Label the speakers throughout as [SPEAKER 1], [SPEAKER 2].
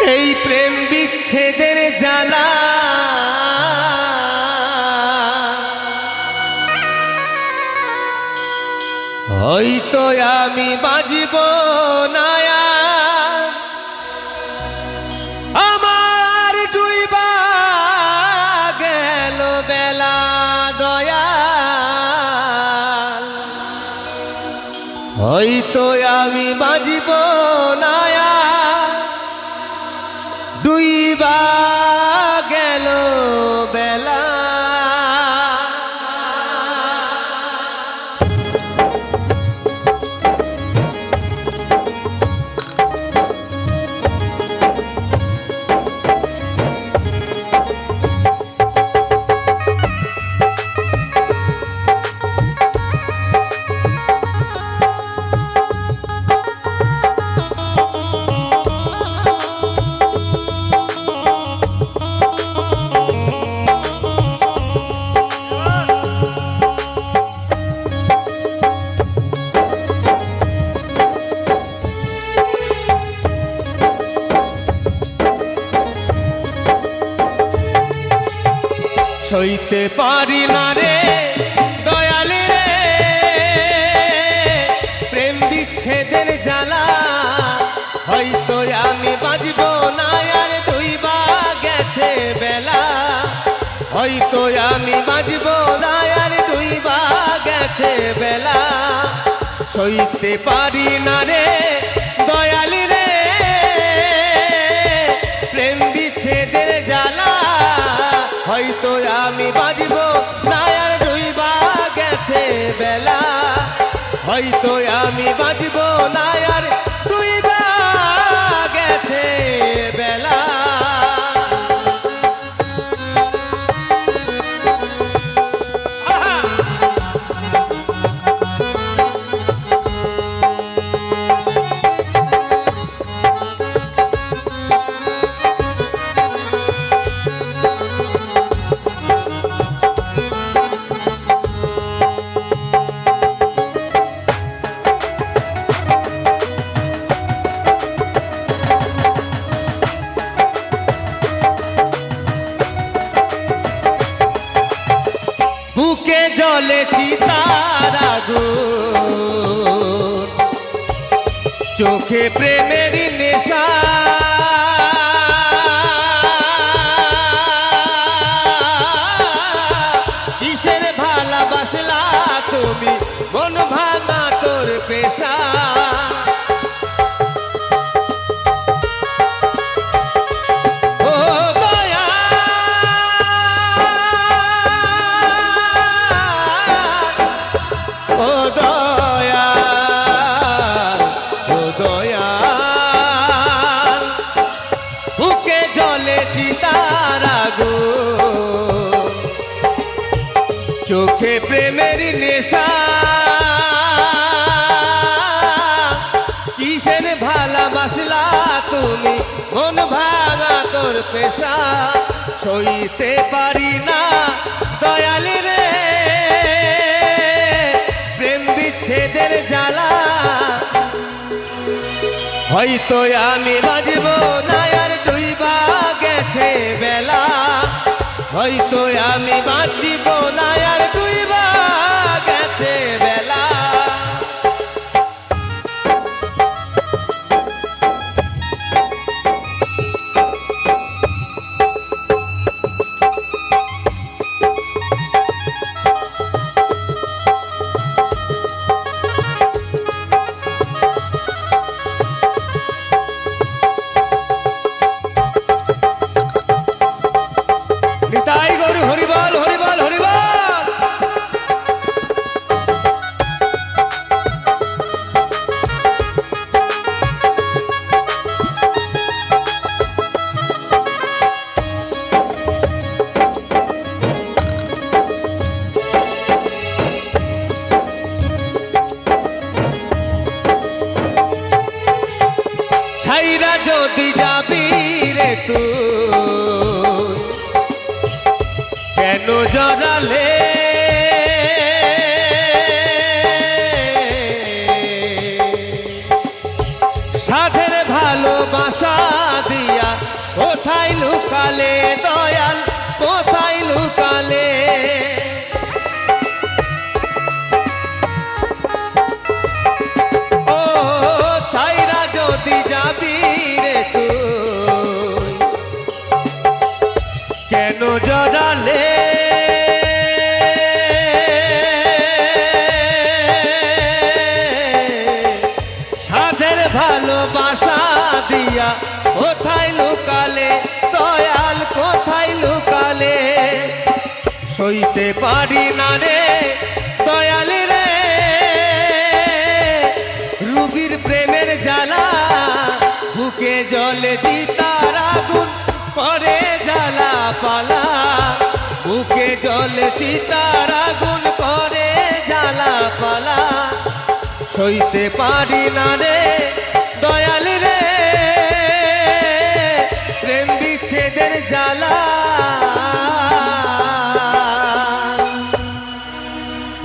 [SPEAKER 1] এই প্রেম বিচ্ছেদের জ্বালা হয়তো আমি বাঁচব না আমার ডুইবা গেল বেলা দয়াল হয়তো আমি বাঁচব না ডুইবা গেল বেলা সইতে পারি না রে দয়ালে রে প্রেম বিচ্ছেদের জ্বালা হয়তো আমি বাঁচব না আর দুইবা গেছে বেলা হয়তো আমি বাঁচব না আর দুইবা গেছে বেলা সইতে পারি না রে দয়ালে রে প্রেম বিচ্ছেদের জ্বালা হয়তো আমি বাঁচব না আর ডুইবা গেছে বেলা হয়তো আমি বাঁচব না আর ডুইবা গেছে বেলা বুকে জ্বলে চিতার আগুন চোখে প্রেমের নেশা কিসের ভালোবাসলা তুমি মন ভাঙা তোর পেশা ও দয়াল ও দয়াল বুকে জ্বলে চিতার আগুন চোখে প্রেমের নেশা কিসের ভালোবাসলা তুমি মন ভাঙা তোর পেশা সইতে পারি না দয়াল রে বিচ্ছেদের জ্বালা হয়তো আমি বাঁচব না আর ডুইবা গেছে বেলা হয়তো আমি বাঁচব না আর ডুইবা গেছে বেলা নিতাই গৌর হরিবল হরিবল হরিবল ছাইরা যদি যাবি রে তুই কেন জড়ালে সাধের ভালোবাসা দিয়া লুকালে দয়াল কোথায় লুকালে ও ছাইরা যদি যাবি রে তুই কেন জড়ালে সাধের ভালোবাসা দিয়া কোথায় লুকালে দয়াল কোথায় লুকালে সইতে পারি না রে দয়াল রে রুবির প্রেমের জ্বালা বুকে জলে চিতার আগুন করে জ্বালা পালা বুকে জলে চিতার আগুন করে জ্বালা পালা সইতে পারি না রে দয়াল রে প্রেম বিচ্ছেদের জ্বালা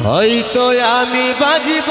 [SPEAKER 1] হয়তো আমি বাজিব